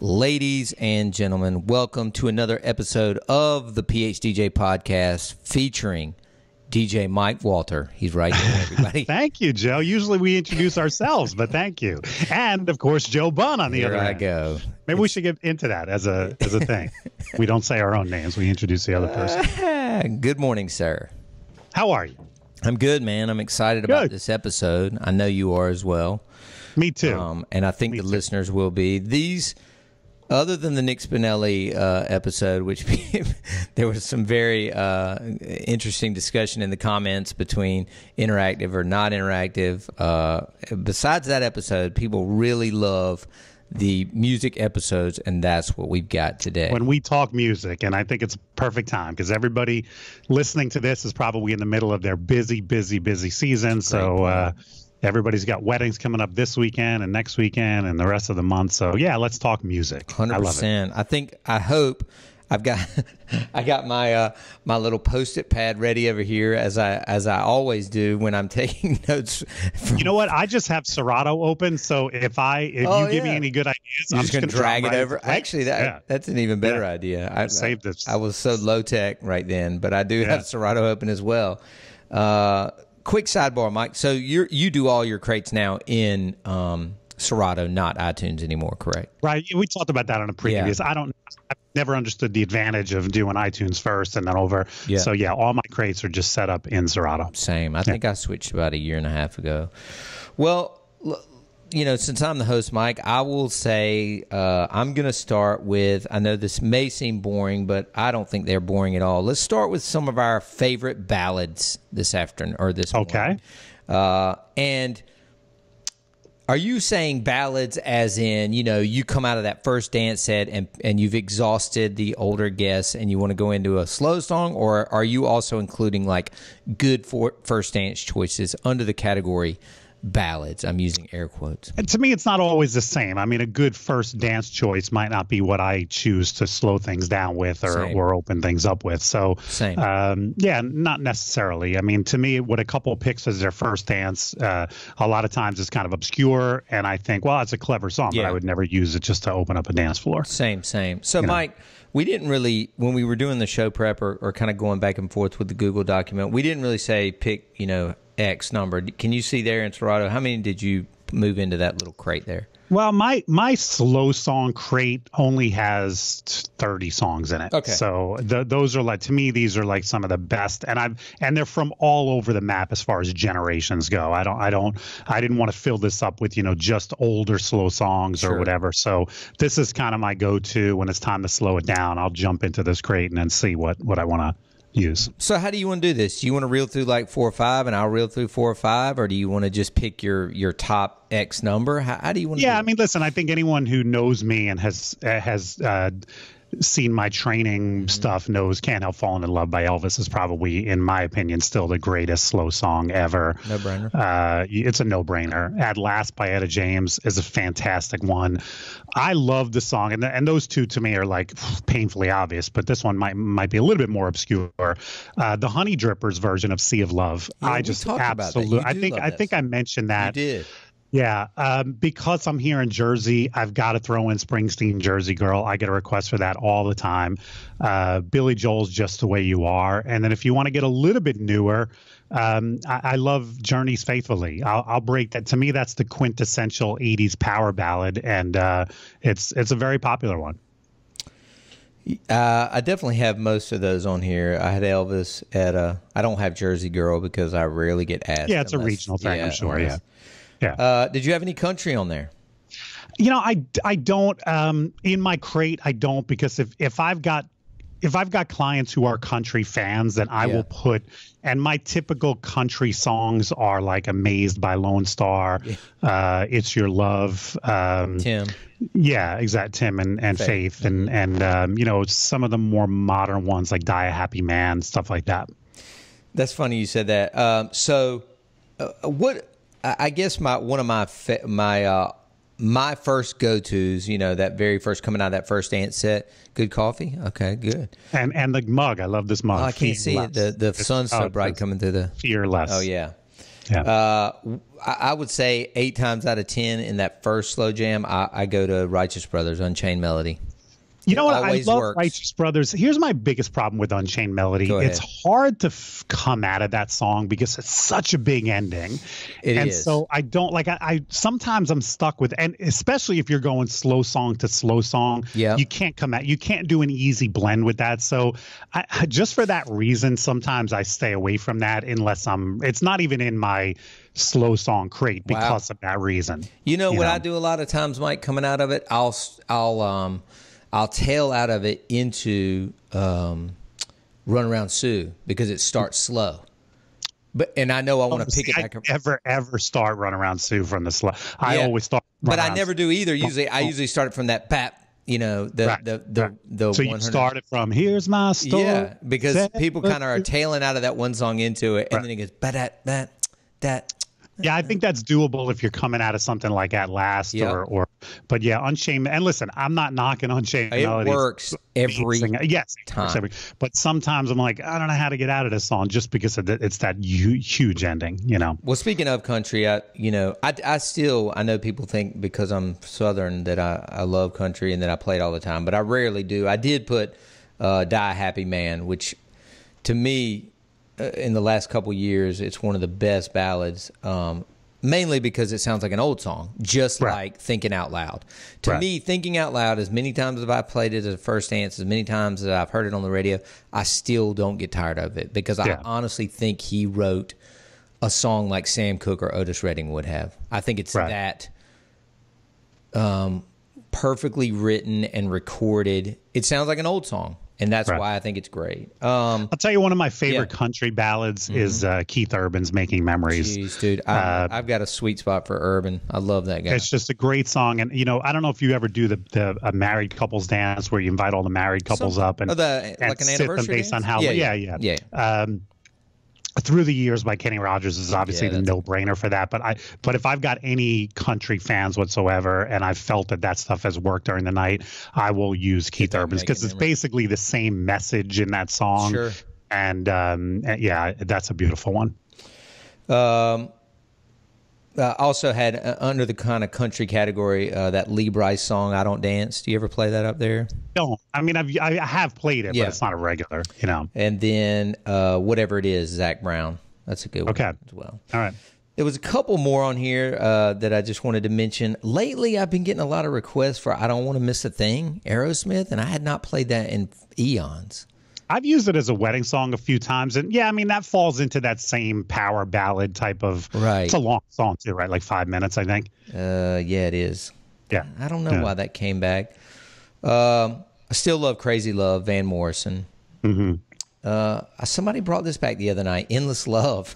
Ladies and gentlemen, welcome to another episode of the PHDJ podcast featuring DJ Mike Walter. He's right here, everybody. Thank you, Joe. Usually we introduce ourselves, but thank you. And, of course, Joe Bunn on the other end. Here I go. Maybe we should get into that as a thing. We don't say our own names. We introduce the other person. Good morning, sir. How are you? I'm good, man. I'm excited about this episode. I know you are as well. Me too. And I think the listeners will be. These... Other than the Nick Spinelli episode, which there was some very interesting discussion in the comments between interactive or not interactive. Besides that episode, people really love the music episodes, and that's what we've got today. When we talk music, and I think it's a perfect time because everybody listening to this is probably in the middle of their busy season. So everybody's got weddings coming up this weekend and next weekend and the rest of the month. So yeah, let's talk music. 100%. I love it. I hope I've got I got my my little Post-it pad ready over here as I always do when I'm taking notes. You know what? I just have Serato open, so if you give me any good ideas, I'm just going to drag it over. Actually, that's an even better idea. I saved this. I was so low tech right then, but I do have Serato open as well. Quick sidebar, Mike. So you do all your crates now in Serato, not iTunes anymore, correct? Right. We talked about that on a previous. I've never understood the advantage of doing iTunes first and then over. Yeah. So yeah, all my crates are just set up in Serato. Same. I think I switched about a year and a half ago. Well, you know, since I'm the host, Mike, I will say I'm going to start with, I know this may seem boring, but I don't think they're boring at all. Let's start with some of our favorite ballads this afternoon or this morning. And are you saying ballads as in, you know, you come out of that first dance set and you've exhausted the older guests and you want to go into a slow song, or are you also including like good first dance choices under the category ballads? I'm using air quotes. And to me, it's not always the same. I mean, a good first dance choice might not be what I choose to slow things down with or open things up with. So, yeah, not necessarily. I mean, to me, what a couple picks as their first dance, a lot of times it's kind of obscure, and I think, well, it's a clever song, but I would never use it just to open up a dance floor. Same. So, Mike, we didn't really, when we were doing the show prep or kind of going back and forth with the Google document, we didn't really say pick, you know, X number. Can you see there in Serato? How many did you move into that little crate there? Well, my slow song crate only has 30 songs in it. Okay. So those are like, to me, these are like some of the best, and they're from all over the map as far as generations go. I didn't want to fill this up with, you know, just older slow songs or whatever. So this is kind of my go-to when it's time to slow it down. I'll jump into this crate and then see what I want to use. So how do you want to do this? Do you want to reel through like 4 or 5 and I'll reel through 4 or 5, or do you want to just pick your top X number? How do you want to do I mean, listen, I think anyone who knows me and has seen my training stuff knows Can't Help Falling in Love by Elvis is probably, in my opinion, still the greatest slow song ever. No-brainer. It's a no-brainer. At Last by Etta James is a fantastic one. I love the song, and those two to me are like painfully obvious, but this one might be a little bit more obscure. The Honey Drippers version of Sea of Love. Yeah, I just absolutely, I think I mentioned that. You did. Yeah, because I'm here in Jersey, I've got to throw in Springsteen, Jersey Girl. I get a request for that all the time. Billy Joel's Just the Way You Are. And then if you want to get a little bit newer, I love Journey's Faithfully. I'll break that. To me, that's the quintessential 80s power ballad, and it's a very popular one. I definitely have most of those on here. I had Elvis at I don't have Jersey Girl because I rarely get asked. Yeah, it's a regional thing, I'm sure, yeah. Did you have any country on there? I don't in my crate. I don't, because if I've got clients who are country fans, then I will put, and my typical country songs are like Amazed by Lone Star, It's Your Love, Tim. Yeah, exactly. Tim and Faith, and some of the more modern ones like Die a Happy Man, stuff like that. That's funny you said that. What I guess one of my first go-tos, that very first coming out of that first Ant set, good coffee. Okay, good. And the mug, I love this mug. Oh, I can't see it. The sun's so bright coming through the Fearless. Oh yeah. Yeah. I would say 8 times out of 10 in that first slow jam, I go to Righteous Brothers, Unchained Melody. You know what? I love Righteous Brothers. Here's my biggest problem with Unchained Melody. It's hard to come out of that song because it's such a big ending. It is. So I don't like. I sometimes I'm stuck with, and especially if you're going slow song to slow song, you can't come out. You can't do an easy blend with that. So just for that reason, sometimes I stay away from that unless it's not even in my slow song crate because of that reason. You know what I do a lot of times, Mike? Coming out of it, I'll tail out of it into Run Around Sue because it starts slow. And I know I want to pick it back up. Ever start Run Around Sue from the slow. I always start. But I never do either. I usually start it from that pap. So you start it from Here's My Story. Yeah, because people kind of are tailing out of that one song into it, and then it goes that. Yeah, I think that's doable if you're coming out of something like At Last but yeah, Unchained. And listen, I'm not knocking Unchained Melody. It works every time. But sometimes I'm like, I don't know how to get out of this song just because it's that huge ending, Well, speaking of country, I know people think because I'm Southern that I love country and that I play it all the time, but I rarely do. I did put Die a Happy Man, which to me, in the last couple years, it's one of the best ballads, mainly because it sounds like an old song, just like Thinking Out Loud. To me, Thinking Out Loud, as many times as I've played it as a first dance, as many times as I've heard it on the radio, I still don't get tired of it because I honestly think he wrote a song like Sam Cooke or Otis Redding would have. I think it's that perfectly written and recorded. It sounds like an old song. And that's why I think it's great. I'll tell you, one of my favorite country ballads is Keith Urban's Making Memories. Jeez, dude. I've got a sweet spot for Urban. I love that guy. It's just a great song. And, I don't know if you ever do the married couples dance where you invite all the married couples up and like an anniversary based dance? on how. Yeah. Through the Years by Kenny Rogers is obviously the no-brainer for that. But if I've got any country fans whatsoever and I've felt that stuff has worked during the night, I will use Keith Urban's because it's basically the same message in that song. Sure. And that's a beautiful one. Also had under the kind of country category that Lee Brice song "I Don't Dance." Do you ever play that up there? No, I mean I have played it, but it's not a regular, And then Whatever It Is, Zach Brown. That's a good one as well. All right. There was a couple more on here that I just wanted to mention. Lately, I've been getting a lot of requests for "I Don't Want to Miss a Thing," Aerosmith, and I had not played that in eons. I've used it as a wedding song a few times, and that falls into that same power ballad type of. Right. It's a long song too, right? Like 5 minutes, I think. Yeah, it is. Yeah. I don't know why that came back. I still love "Crazy Love," Van Morrison. Mm-hmm. Somebody brought this back the other night. "Endless Love."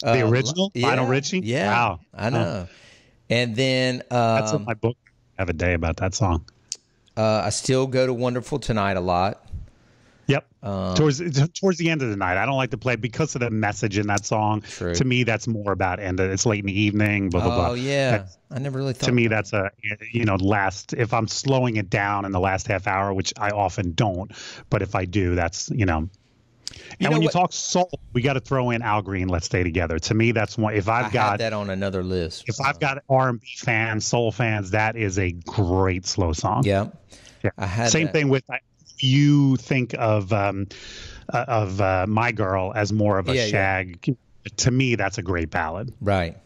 The original, Lionel Richie. Yeah, wow, I know. And then that's in my book. I have a day about that song. I still go to "Wonderful Tonight" a lot. Yep. Towards the end of the night, I don't like to play because of the message in that song. True. To me, that's more about it's late in the evening. Blah blah blah. Oh yeah, I never really thought. To me, that's last. If I'm slowing it down in the last half hour, which I often don't, but if I do, that's And when you talk soul, we got to throw in Al Green, "Let's Stay Together." To me, that's one. If I've got that on another list. If I've got R&B fans, soul fans, that is a great slow song. Yeah. I had same thing with. You think of My Girl as more of a shag. Yeah. To me, that's a great ballad. Right.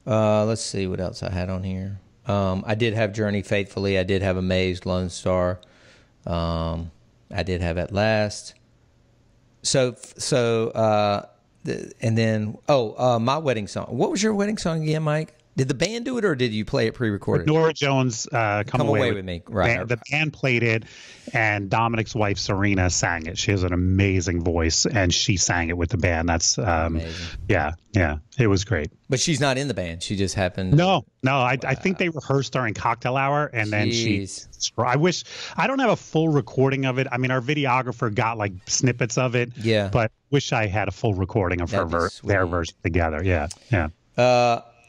Let's see what else I had on here. I did have "Journey Faithfully." I did have "Amazed," Lone Star. I did have "At Last." And then my wedding song. What was your wedding song again, Mike? Did the band do it, or did you play it pre-recorded? Nora Jones, Come Away With Me. Right. The band played it, and Dominic's wife, Serena, sang it. She has an amazing voice, and she sang it with the band. That's amazing. Yeah. It was great. But she's not in the band. She just happened. No. I think they rehearsed during cocktail hour, and then I don't have a full recording of it. I mean, our videographer got like snippets of it. Yeah. But wish I had a full recording of their version together. Yeah.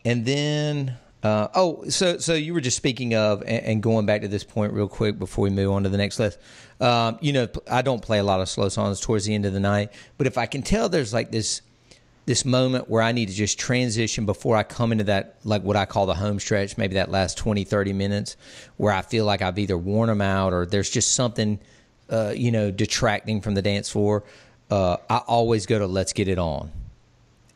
And then, so you were just speaking of, and going back to this point real quick before we move on to the next list. I don't play a lot of slow songs towards the end of the night, but if I can tell there's like this moment where I need to just transition before I come into that, like what I call the home stretch, maybe that last 20, 30 minutes where I feel like I've either worn them out or there's just something, detracting from the dance floor. I always go to Let's Get It On.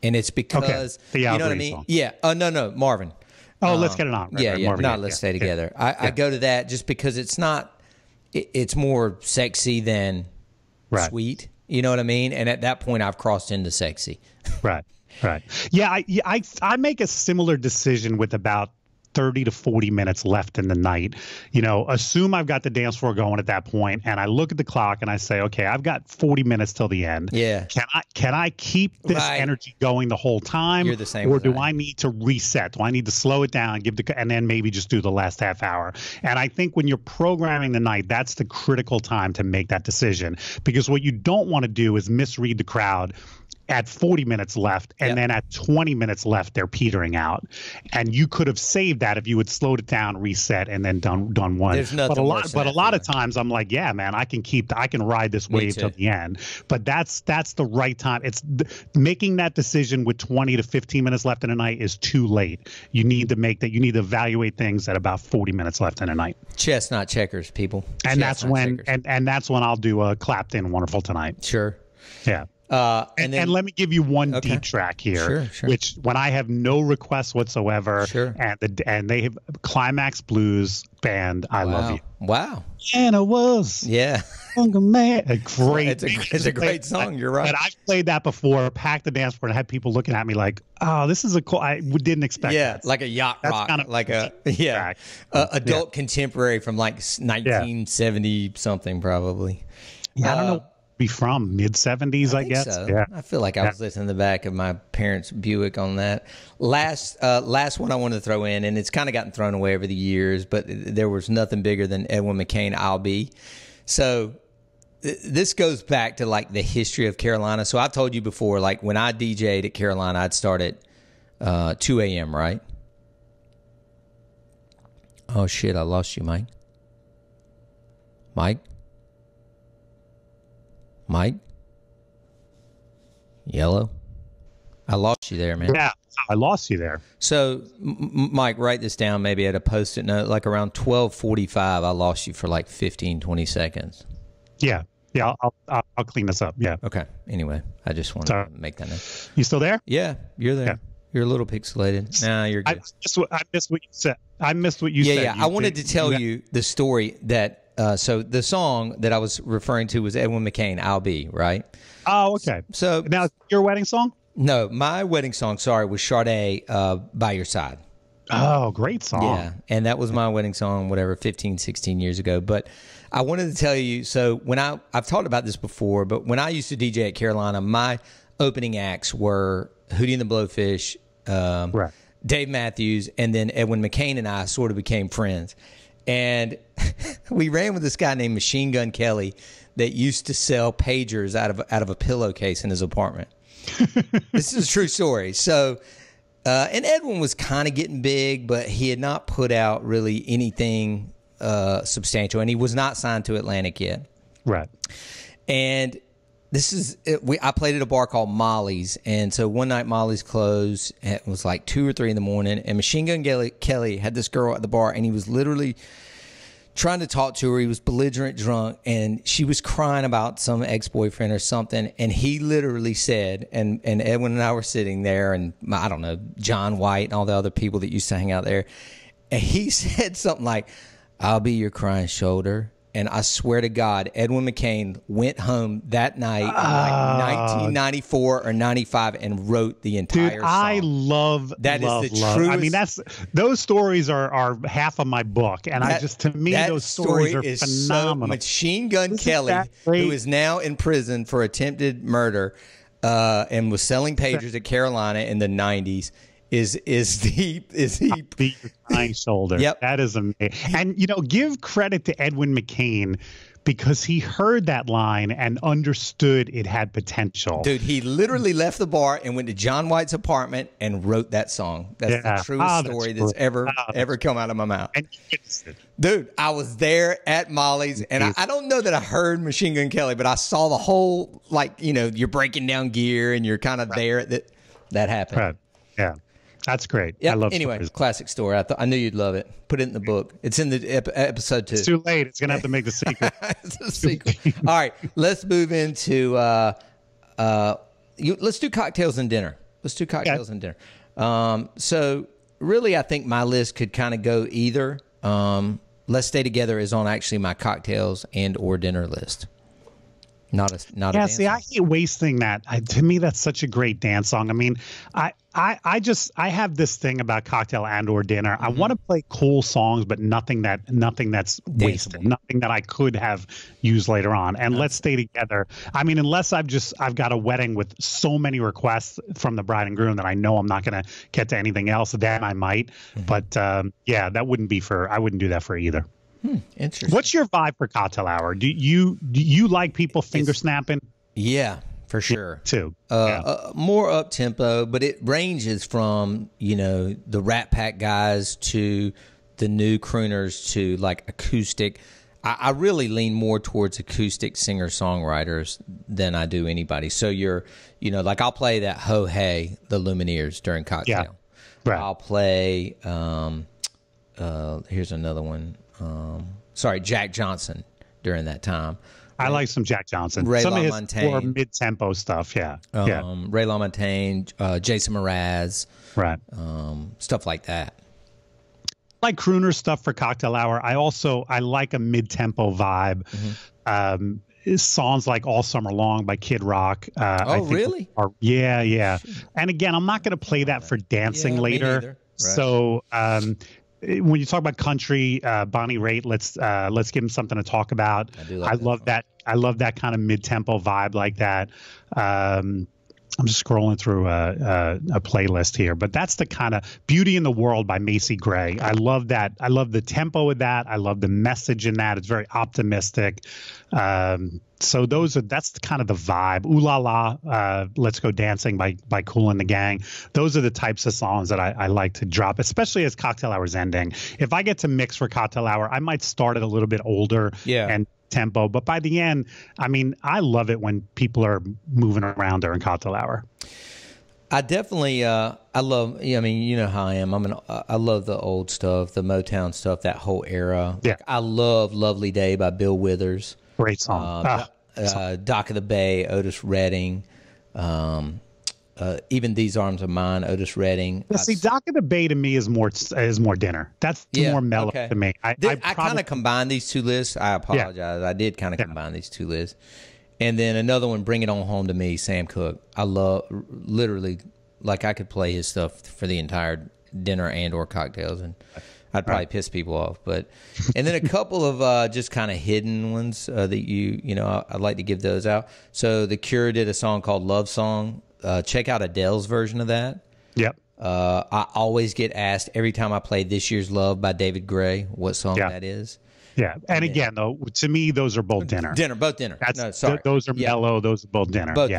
And it's because, you know what I mean? Song. Yeah. No, Marvin. Oh, Let's Get It On. Right, Marvin, not Let's Stay Together. I go to that just because it's not, it's more sexy than sweet. You know what I mean? And at that point, I've crossed into sexy. Right. Yeah, I make a similar decision with about 30 to 40 minutes left in the night. Assume I've got the dance floor going at that point, and I look at the clock and I say, okay, I've got 40 minutes till the end. Yeah. Can I keep this energy going the whole time? You're the same. Or do I need to reset? Do I need to slow it down, and then maybe just do the last half hour? And I think when you're programming the night, that's the critical time to make that decision, because what you don't want to do is misread the crowd at 40 minutes left, and then at 20 minutes left, they're petering out. And you could have saved that if you had slowed it down, reset, and then done one. There's nothing but a lot of times I'm like, yeah, man, I can ride this wave till the end. But that's the right time. Making that decision with 20 to 15 minutes left in the night is too late. You need to make that. You need to evaluate things at about 40 minutes left in the night. Chess, not checkers, people. And that's when I'll do a Clapton Wonderful Tonight. Sure. Yeah. And let me give you one deep track here, which when I have no requests whatsoever, and they have Climax Blues Band, I Love You. Wow. And it was. Yeah. Man, great. It's a great song. You're right. But I've played that before, packed the dance floor, and had people looking at me like, oh, this is a cool, I didn't expect that. Yeah, like a yacht rock. Kind of like adult contemporary from like 1970 something probably. Yeah, I don't know. Be from mid-70s, I guess. So. Yeah. I feel like I was listening to the back of my parents' Buick on that. Last one I wanted to throw in, and it's kind of gotten thrown away over the years, but there was nothing bigger than Edwin McCain, I'll Be. So this goes back to like the history of Carolina. So I've told you before, like when I DJ'd at Carolina, I'd start at 2 a.m., right? Oh, shit, I lost you, Mike. Mike? Yellow? I lost you there, man. Yeah, I lost you there. So, Mike, write this down maybe at a Post-it note. Like around 12:45, I lost you for like 15, 20 seconds. Yeah, I'll clean this up. Yeah. Okay. Anyway, I just wanted to make that note. You still there? Yeah, you're there. Yeah. You're a little pixelated. Nah, you're good. I missed what you said. Yeah. I wanted to tell you the story that... so the song that I was referring to was Edwin McCain, I'll Be, right? Oh, okay. So now your wedding song? No, my wedding song, was Sade, By Your Side. Oh, great song. Yeah, and that was my wedding song, 15, 16 years ago. But I wanted to tell you, so when I've talked about this before, but when I used to DJ at Carolina, my opening acts were Hootie and the Blowfish, Dave Matthews, and then Edwin McCain and I sort of became friends. And we ran with this guy named Machine Gun Kelly that used to sell pagers out of a pillowcase in his apartment. This is a true story. So, and Edwin was kind of getting big, but he had not put out really anything substantial, and he was not signed to Atlantic yet. Right. And I played at a bar called Molly's, and so one night Molly's closed. And it was like 2 or 3 in the morning, and Machine Gun Kelly had this girl at the bar, and he was literally trying to talk to her. He was belligerent drunk, and she was crying about some ex-boyfriend or something, and he literally said, and Edwin and I were sitting there, and I don't know, John White and all the other people that used to hang out there, and he said something like, I'll be your crying shoulder. and I swear to God, Edwin McCain went home that night in like 1994 or 95 and wrote the entire song. I love that. Is the truest. I mean, those stories are half of my book, and to me those stories are phenomenal. So Machine Gun Kelly, who is now in prison for attempted murder, and was selling pagers at Carolina in the 90s. Is he beat your crying shoulder? Yep, that is amazing. And give credit to Edwin McCain, because he heard that line and understood it had potential. Dude, he literally left the bar and went to John White's apartment and wrote that song. That's the truest story that's ever come out of my mouth. Dude, I was there at Molly's, and I don't know that I heard Machine Gun Kelly, but I saw the whole, you're breaking down gear and you're kind of there. That happened. Right. Yeah. That's great. Yep. I love anyway, stories. Classic story. I knew you'd love it. Put it in the book. It's in the episode 2. It's too late. It's going to have to make the sequel. It's a sequel. All right. Let's move into let's do cocktails and dinner. And dinner. So really, I think my list could kind of go either. Let's Stay Together is on actually my cocktails and or dinner list. Not a dance see, song. I hate wasting that. To me, that's such a great dance song. I mean, I have this thing about cocktail and or dinner. I want to play cool songs, but nothing that's wasted, nothing that I could have used later on. And Let's Stay Together. I mean, unless I've got a wedding with so many requests from the bride and groom that I know I'm not going to get to anything else, then I might. But that wouldn't be I wouldn't do that for either. Interesting. What's your vibe for cocktail hour? Do you like people finger snapping? Yeah, for sure. Too. More up tempo, but it ranges from the Rat Pack guys to the new crooners to like acoustic. I really lean more towards acoustic singer songwriters than I do anybody. So I'll play that Ho Hey, the Lumineers during cocktail. Yeah. Right. I'll play. Here's another one. Jack Johnson during that time. I like some Jack Johnson. Ray some LaMontagne. of his more mid-tempo stuff, yeah. Ray LaMontagne, Jason Mraz. Right. Stuff like that. I like crooner stuff for cocktail hour. I like a mid-tempo vibe. Songs like All Summer Long by Kid Rock. Really? Yeah. And again, I'm not going to play that for dancing later. Right. So when you talk about country, Bonnie Raitt, let's give him something to talk about. I love that. I love that kind of mid-tempo vibe like that. I'm just scrolling through a playlist here, but that's the kind of Beauty in the World by Macy Gray. I love that. I love the tempo of that. I love the message in that. It's very optimistic. So that's kind of the vibe. Ooh La La, Let's Go Dancing by Kool and the Gang. Those are the types of songs that I like to drop, especially as cocktail hour's ending. If I get to mix for cocktail hour, I might start it a little bit older and tempo, but by the end, I mean, I love it when people are moving around during cocktail hour. I definitely, I love, I mean, you know how I am. I love the old stuff, the Motown stuff, that whole era. Yeah. I love Lovely Day by Bill Withers. Great song. Dock of the Bay, Otis Redding. Even These Arms of Mine, Otis Redding. See, Dock of the Bay to me is more dinner. That's more mellow to me. I kind of combined these two lists. I apologize. Yeah. I did kind of combine these two lists. And then another one, Bring It On Home to Me, Sam Cooke. I love, literally, like I could play his stuff for the entire dinner and or cocktails, and I'd probably piss people off. And then a couple of just kind of hidden ones that I'd like to give those out. So The Cure did a song called Love Song. Check out Adele's version of that. Yep. I always get asked every time I play This Year's Love by David Gray what song that is. Yeah. And again, though, to me, those are both dinner. Both dinner. Those are mellow. Those are both dinner. Both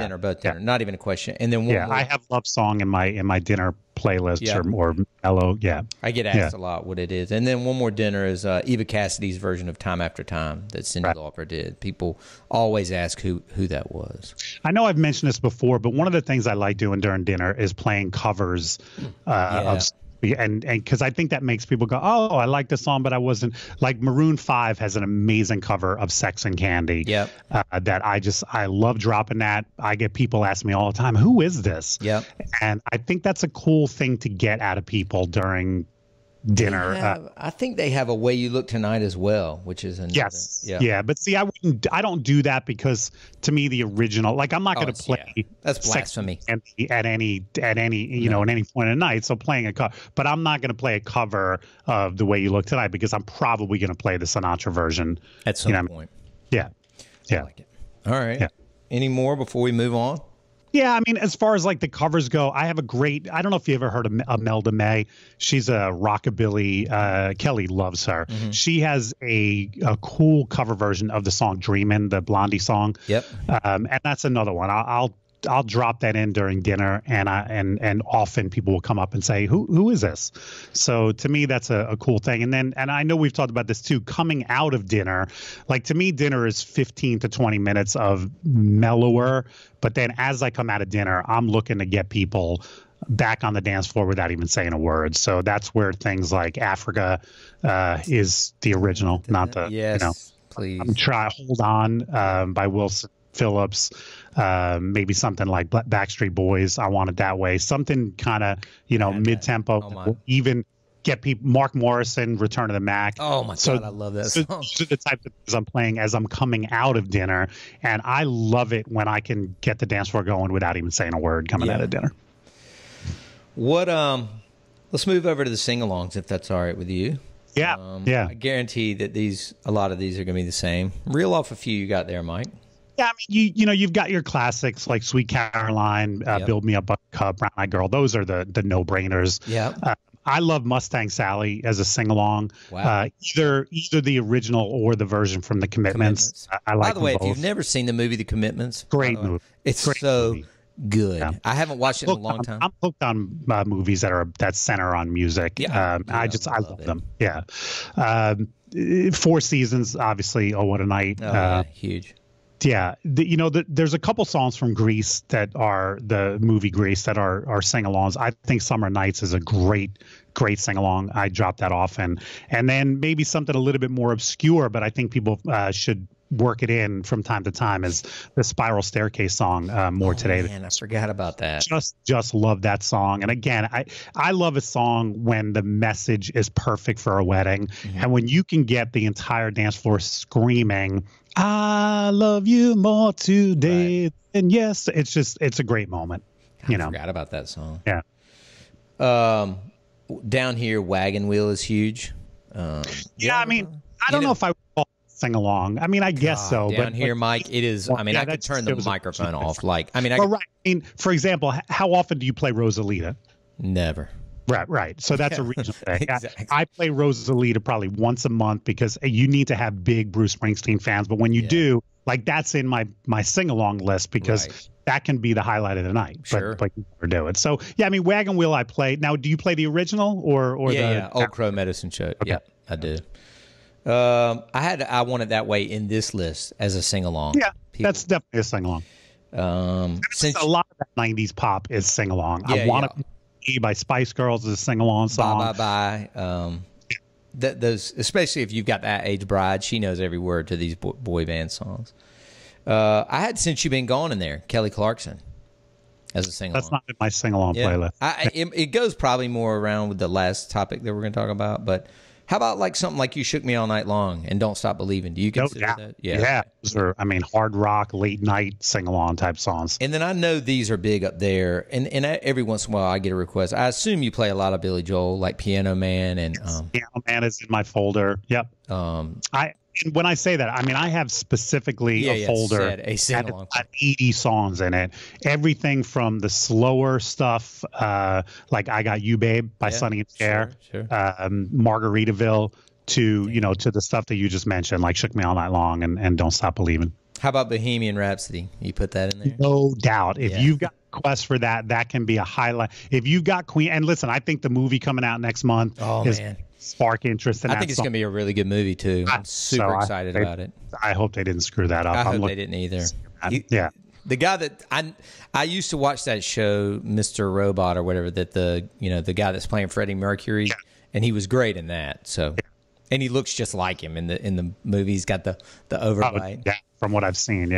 dinner. Not even a question. And then one more. I have Love Song in my dinner playlist or mellow. Yeah. I get asked a lot what it is. And then one more dinner is Eva Cassidy's version of Time After Time that Cyndi Lauper did. People always ask who that was. I know I've mentioned this before, but one of the things I like doing during dinner is playing covers of, and because I think that makes people go, oh, I like the song, but I wasn't. Like Maroon 5 has an amazing cover of Sex and Candy. Yep. That I love dropping that. I get people asking me all the time, who is this? Yep. And I think that's a cool thing to get out of people during dinner. I think they have A Way You Look Tonight as well, which is another. Yes. Yeah. But see, I don't do that because to me, the original, like I'm not going to play. Yeah. That's blasphemy. At any at any point in the night. So playing a cover, but I'm not going to play a cover of The Way You Look Tonight because I'm probably going to play the Sinatra version at some point. Yeah. Yeah. I like it. All right. Yeah. Any more before we move on? Yeah, I mean, as far as like the covers go, I have a great. I don't know if you ever heard of Imelda May. She's a rockabilly. Kelly loves her. Mm-hmm. She has a cool cover version of the song "Dreamin'," the Blondie song. Yep. And that's another one. I'll drop that in during dinner, and often people will come up and say, who is this? So to me, that's a cool thing. And I know we've talked about this too, coming out of dinner, like to me, dinner is 15 to 20 minutes of mellower. But then as I come out of dinner, I'm looking to get people back on the dance floor without even saying a word. So that's where things like Africa is the original, not the, yes, please. I'm trying Hold On by Wilson Phillips, maybe something like Backstreet Boys, I Want It That Way, something kind of mid-tempo, even get people. Mark Morrison, Return of the Mac. Oh my God, I love that song. Those are the types of things I'm playing as I'm coming out of dinner, and I love it when I can get the dance floor going without even saying a word coming out of dinner. Let's move over to the sing-alongs if that's all right with you. Yeah, I guarantee that a lot of these are going to be the same. Reel off a few you got there, Mike. Yeah, I mean, you've got your classics like Sweet Caroline, Build Me Up a Cup, Brown Eyed Girl. Those are the no-brainers. Yeah. I love Mustang Sally as a sing-along. Wow. Either the original or the version from The Commitments. I like. By the way, both. If you've never seen the movie The Commitments, great movie. It's great so movie. good. Yeah. I haven't watched it in a long time. I'm hooked on movies that center on music. Yeah. I love them. Yeah. Four Seasons, obviously. Oh, What a Night. Huge. Yeah, there's a couple songs from Grease that are the movie Grease that are sing-alongs. I think Summer Nights is a great sing-along. I drop that often. And then maybe something a little bit more obscure, but I think people should work it in from time to time is the Spiral Staircase song, More Today. Man, I forgot about that. Just love that song. And again, I love a song when the message is perfect for a wedding. Mm-hmm. And when you can get the entire dance floor screaming, I love you more today. Right. And yes, it's a great moment. I forgot about that song. Yeah. Down Here, Wagon Wheel is huge. I mean, I don't know if I would call it sing along. I mean, I guess so. Down Here, Mike, it is. I mean, I could turn the microphone off. Right. I mean, for example, how often do you play Rosalita? Never. Right. So that's a regional thing. Exactly. I play Rosalita probably once a month because you need to have big Bruce Springsteen fans. But when you do, like that's in my sing-along list because that can be the highlight of the night. Sure. But you never do it. So, yeah, I mean, Wagon Wheel I play. Now, do you play the original or the Old Crow Medicine Show. Okay. Yeah, I do. I Want It That Way in this list as a sing-along. Yeah, that's definitely a sing-along. Since a lot of that 90s pop is sing-along. I Want It by Spice Girls is a sing-along song. Bye. Those, especially if you've got that age bride, she knows every word to these boy band songs. I had Since You've Been Gone in there, Kelly Clarkson, as a sing-along. That's not in my sing-along playlist. It goes probably more around with the last topic that we're going to talk about, but how about like something like You Shook Me All Night Long and Don't Stop Believing? Do you consider that? Yeah. Those are, hard rock, late night sing-along type songs. And then I know these are big up there, and every once in a while I get a request. I assume you play a lot of Billy Joel, like Piano Man and Piano Man is in my folder. Yep. And when I say that, I have specifically a folder a sing-along. 80 songs in it. Everything from the slower stuff, like I Got You, Babe by Sonny and Cher, sure. Margaritaville, to the stuff that you just mentioned, like Shook Me All Night Long and Don't Stop Believing. How about Bohemian Rhapsody? You put that in there? No doubt. If you've got requests for that can be a highlight. If you've got Queen, and listen, I think the movie coming out next month spark interest in I think it's going to be a really good movie too. I'm super excited about it. I hope they didn't screw that up. I hope they didn't either. The guy that I used to watch that show, Mr. Robot or whatever, that the guy that's playing Freddie Mercury, and he was great in that. So, and he looks just like him in the movie. He's got the overbite. From what I've seen,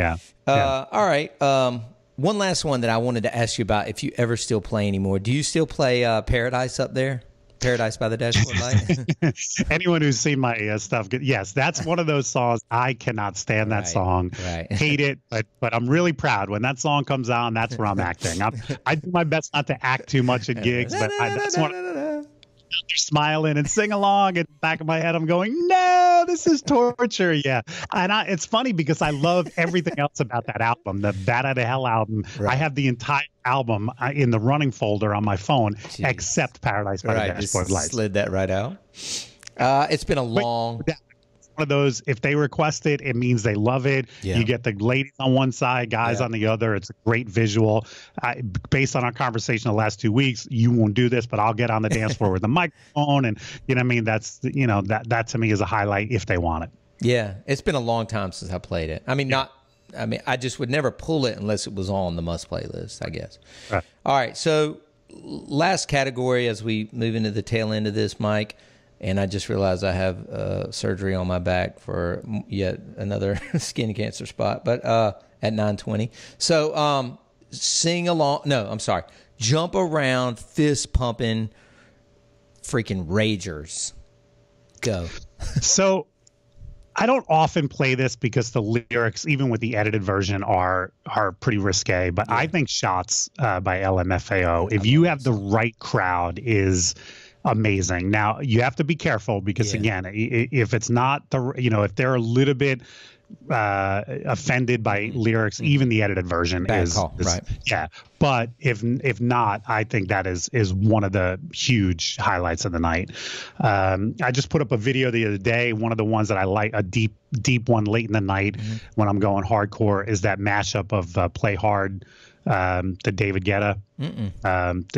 All right. One last one that I wanted to ask you about, if you ever still play anymore. Do you still play Paradise up there? Paradise by the Dashboard Light. Anyone who's seen my stuff, yes, that's one of those songs. I cannot stand that song. Right. Hate it, but I'm really proud when that song comes on. That's where I'm acting. I do my best not to act too much at gigs, but that's one. They're smiling and sing along. In the back of my head, I'm going, no, this is torture. Yeah, and it's funny because I love everything else about that album, the Bat Out of Hell album. Right. I have the entire album in the running folder on my phone, except Paradise by the Dashboard Light. Slid that right out. It's been a long. One of those, if they request it, it means they love it. Yeah. You get the ladies on one side, guys on the other. It's a great visual. Based on our conversation the last 2 weeks, you won't do this, but I'll get on the dance floor with the microphone, and you know what I mean. That's that to me is a highlight if they want it. Yeah, it's been a long time since I played it. I mean, I just would never pull it unless it was on the must playlist, I guess. Right. All right, so last category as we move into the tail end of this, Mike. And I just realized I have surgery on my back for yet another skin cancer spot, but at 9:20. So sing along. No, I'm sorry. Jump around, fist pumping, freaking ragers. Go. So I don't often play this because the lyrics, even with the edited version, are pretty risque. But I think Shots by LMFAO, if you have the right crowd, is amazing. Now you have to be careful because again, if it's not if they're a little bit offended by lyrics, even the edited version is right. Yeah, but if not, I think that is one of the huge highlights of the night. I just put up a video the other day. One of the ones that I like, a deep one late in the night when I'm going hardcore, is that mashup of Play Hard, the David Guetta.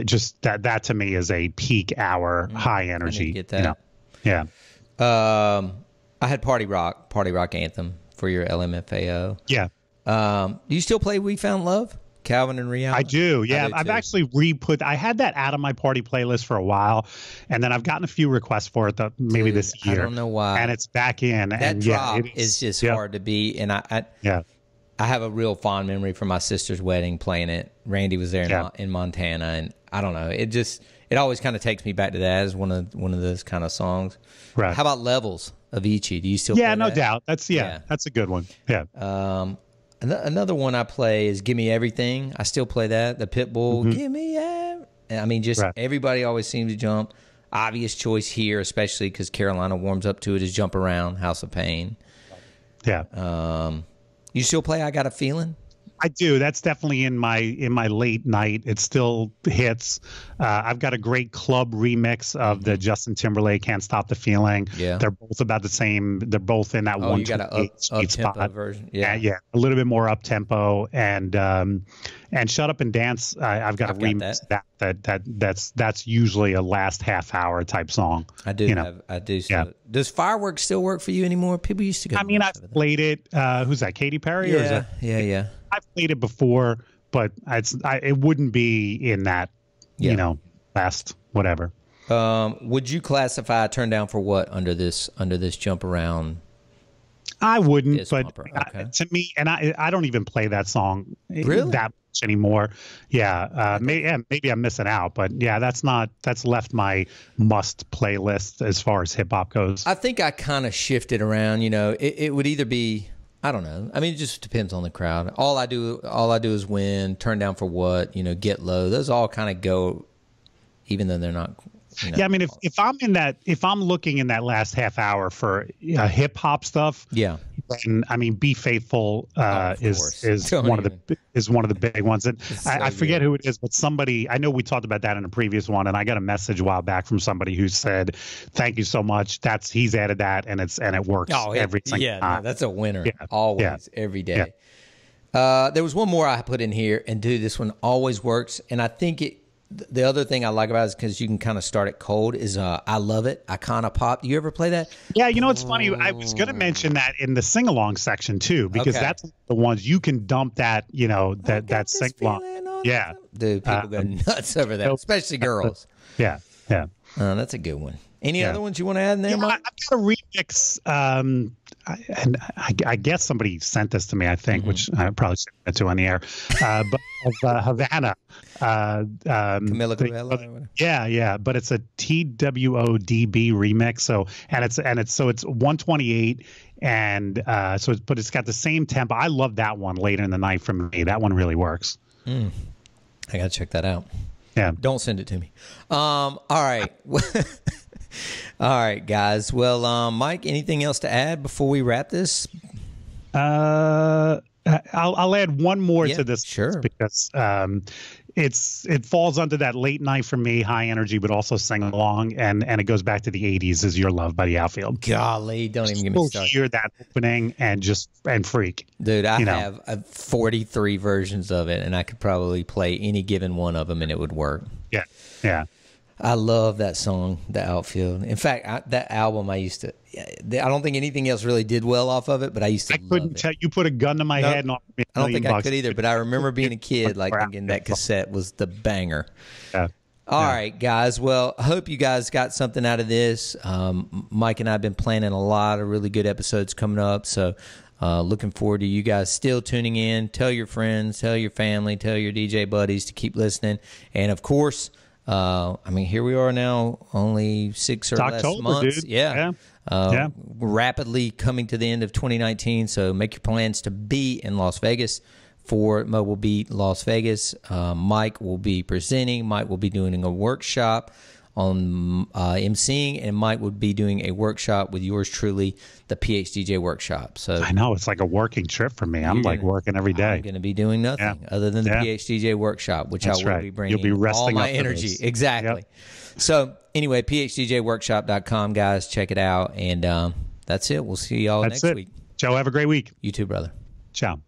Just that to me is a peak hour, high energy. Get that. Yeah. I had Party Rock Anthem for your LMFAO. Yeah. Do you still play We Found Love? Calvin and Rihanna? I do. Yeah. I've actually I had that out of my party playlist for a while, and then I've gotten a few requests for it maybe this year. I don't know why. And it's back in. That drop is just hard to beat. And I have a real fond memory from my sister's wedding playing it. Randy was there in Montana, and I don't know. It always kind of takes me back to that as one of those kind of songs. Right. How about Levels of Avicii? Do you still play that? No doubt. That's a good one. Yeah. Another one I play is Give Me Everything. I still play that. The Pitbull, Give Me Everything. I mean, just everybody always seems to jump. Obvious choice here, especially because Carolina warms up to it, is Jump Around, House of Pain. Yeah. You still play I Got a Feeling? I do. That's definitely in my late night. It still hits. I've got a great club remix of the Justin Timberlake Can't Stop the Feeling. Yeah. They're both about the same. They're both in that one. You got an up tempo version. Yeah. A little bit more up tempo, and Shut Up and Dance. I've got a remix that's usually a last half hour type song. I do. I do. Yeah. Does Fireworks still work for you anymore? People used to go. I mean, I've played it. Who's that? Katy Perry? Yeah. Or is that, yeah. I've played it before, but it wouldn't be in that, last whatever. Would you classify Turn Down for What under this Jump Around? I wouldn't, but to me, and I don't even play that song that much anymore. Yeah, maybe I'm missing out, but that's left my must playlist as far as hip hop goes. I think I kind of shifted around. It would either be, I don't know. I mean, it just depends on the crowd. All I do is Win, Turn Down for What, Get Low. Those all kind of go, even though they're not. I mean, if I'm looking in that last half hour for hip hop stuff, then I mean, Be Faithful is one of the big ones. And I forget who it is, but somebody, I know we talked about that in a previous one, and I got a message a while back from somebody who said, "Thank you so much. He's added that, and it works every single time." That's a winner always, every day. There was one more I put in here, and dude, this one always works, and I think it. The other thing I like about it is because you can kind of start it cold is I Love It, Icona Pop. You ever play that? Yeah, it's funny. I was going to mention that in the sing-along section, too, because that's the ones you can dump that, that sing-along. Yeah. Dude, people go nuts over that, especially girls. Yeah. That's a good one. Any other ones you want to add in there, Mike? I've got a remix remix. I guess somebody sent this to me, I think, which I probably sent it to on the air. But of Havana. Camila Cabello. Yeah. But it's a TWODB remix. So it's 128, and but it's got the same tempo. I love that one later in the night for me. That one really works. I gotta check that out. Yeah. Don't send it to me. All right. All right, guys. Well, Mike, anything else to add before we wrap this? I'll add one more to this, sure, because it falls under that late night for me, high energy, but also sing along, and it goes back to the '80s. Is "Your Love" by the Outfield. Golly, don't even get me started. Hear that opening and freak, dude. I have 43 versions of it, and I could probably play any given one of them, and it would work. Yeah. I love that song, The Outfield. In fact, that album I used to. I don't think anything else really did well off of it, but I used to. I couldn't tell. You put a gun to my head. And I don't think I could either, but I remember being a kid, like thinking that cassette was the banger. Yeah. All right, guys. Well, I hope you guys got something out of this. Mike and I have been planning a lot of really good episodes coming up, so looking forward to you guys still tuning in. Tell your friends, tell your family, tell your DJ buddies to keep listening, and of course. Here we are now, only 6 or less months. Dude. Yeah. Rapidly coming to the end of 2019. So make your plans to be in Las Vegas for Mobile Beat Las Vegas. Mike will be presenting. Mike will be doing a workshop on emceeing, and Mike would be doing a workshop with yours truly, the PHDJ workshop. So I know it's like a working trip for me. I'm like working every day. I'm going to be doing nothing other than the PHDJ workshop, which I will be bringing. You'll be resting all my energy. Exactly. Yep. So anyway, PHDJworkshop.com, guys. Check it out, and that's it. We'll see y'all next week. Joe, have a great week. You too, brother. Ciao.